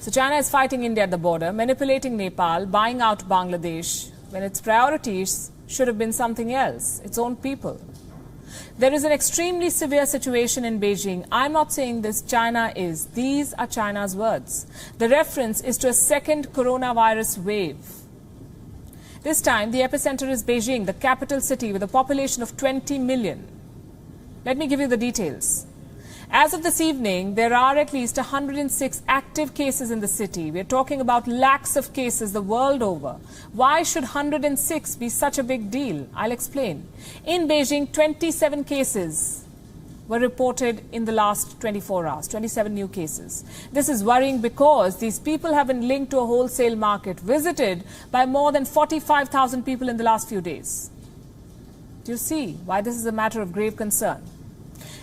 So China is fighting India at the border, manipulating Nepal, buying out Bangladesh, when its priorities should have been something else, its own people. There is an extremely severe situation in Beijing. I'm not saying this, China is. These are China's words. The reference is to a second coronavirus wave. This time, the epicenter is Beijing, the capital city with a population of 20 million. Let me give you the details. As of this evening, there are at least 106 active cases in the city. We're talking about lakhs of cases the world over. Why should 106 be such a big deal? I'll explain. In Beijing, 27 cases were reported in the last 24 hours, 27 new cases. This is worrying because these people have been linked to a wholesale market visited by more than 45,000 people in the last few days. Do you see why this is a matter of grave concern?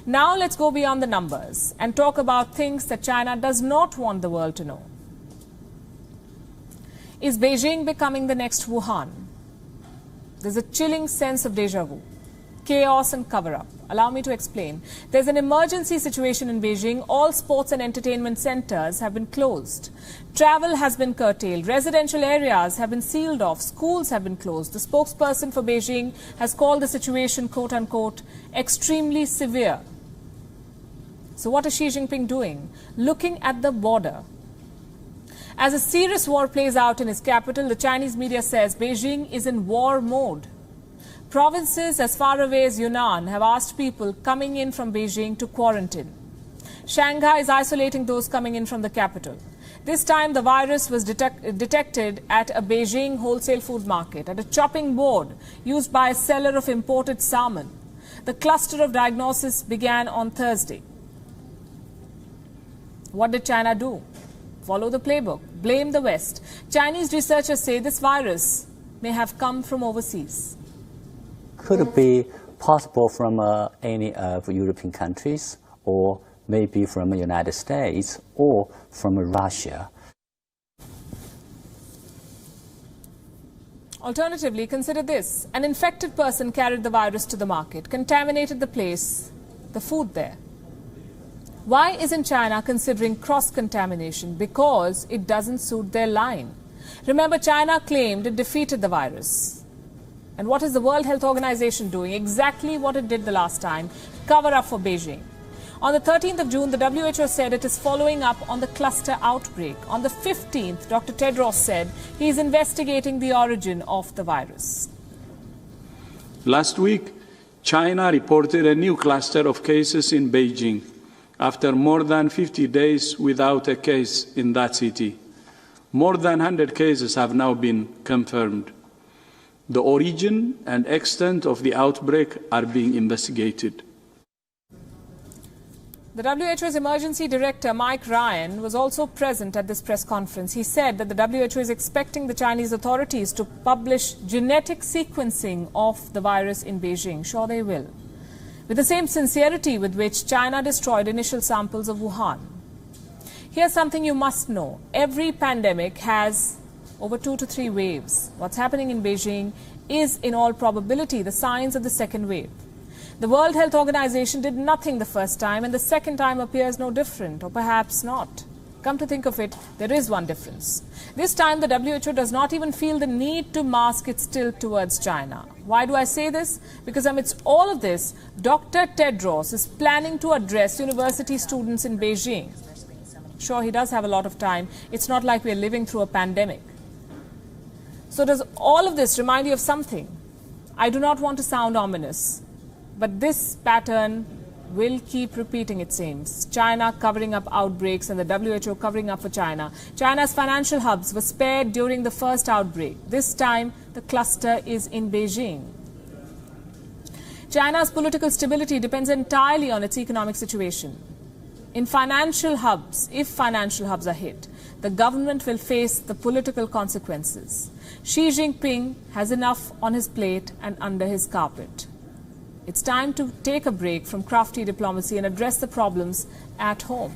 Now let's go beyond the numbers and talk about things that China does not want the world to know. Is Beijing becoming the next Wuhan? There's a chilling sense of déjà vu, chaos and cover-up. Allow me to explain. There's an emergency situation in Beijing. All sports and entertainment centers have been closed. Travel has been curtailed. Residential areas have been sealed off. Schools have been closed. The spokesperson for Beijing has called the situation, quote-unquote, extremely severe. So what is Xi Jinping doing? Looking at the border. As a serious war plays out in his capital, the Chinese media says Beijing is in war mode. Provinces as far away as Yunnan have asked people coming in from Beijing to quarantine. Shanghai is isolating those coming in from the capital. This time the virus was detected at a Beijing wholesale food market, at a chopping board used by a seller of imported salmon. The cluster of diagnosis began on Thursday. What did China do? Follow the playbook. Blame the West. Chinese researchers say this virus may have come from overseas. Could it be possible from any of European countries, or maybe from the United States, or from Russia? Alternatively, consider this. An infected person carried the virus to the market, contaminated the place, the food there. Why isn't China considering cross-contamination? Because it doesn't suit their line. Remember, China claimed it defeated the virus. And what is the World Health Organization doing? Exactly what it did the last time, cover up for Beijing. On the 13th of June, the WHO said it is following up on the cluster outbreak. On the 15th, Dr. Tedros said he is investigating the origin of the virus. Last week, China reported a new cluster of cases in Beijing after more than 50 days without a case in that city. More than 100 cases have now been confirmed. The origin and extent of the outbreak are being investigated. The WHO's emergency director, Mike Ryan, was also present at this press conference. He said that the WHO is expecting the Chinese authorities to publish genetic sequencing of the virus in Beijing. Sure, they will. With the same sincerity with which China destroyed initial samples of Wuhan. Here's something you must know. Every pandemic has over 2 to 3 waves. What's happening in Beijing is, in all probability, the signs of the second wave. The World Health Organization did nothing the first time, and the second time appears no different, or perhaps not. Come to think of it, there is one difference. This time, the WHO does not even feel the need to mask its tilt towards China. Why do I say this? Because amidst all of this, Dr. Tedros is planning to address university students in Beijing. Sure, he does have a lot of time. It's not like we're living through a pandemic. So does all of this remind you of something? I do not want to sound ominous, but this pattern will keep repeating, it seems. China covering up outbreaks and the WHO covering up for China. China's financial hubs were spared during the first outbreak. This time, the cluster is in Beijing. China's political stability depends entirely on its economic situation. In financial hubs, if financial hubs are hit, the government will face the political consequences. Xi Jinping has enough on his plate and under his carpet. It's time to take a break from crafty diplomacy and address the problems at home.